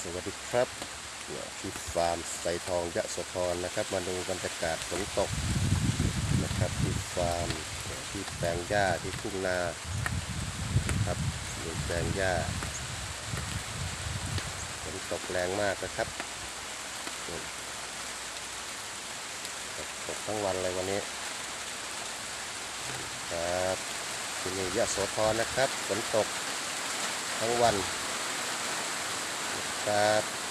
สวัสดีครับที่ฟาร์มไส่ทองยะโสธรนะครับมาดูบรรยากาศฝนตกนะครับที่ฟาร์มที่แปลงหญ้าที่ทุ่งนาครับมีแปลงหญ้าฝนตกแรงมากนะครับตกทั้งวันเลยวันนี้ครับที่นี่ยะโสธรนะครับฝนตกทั้งวันครับ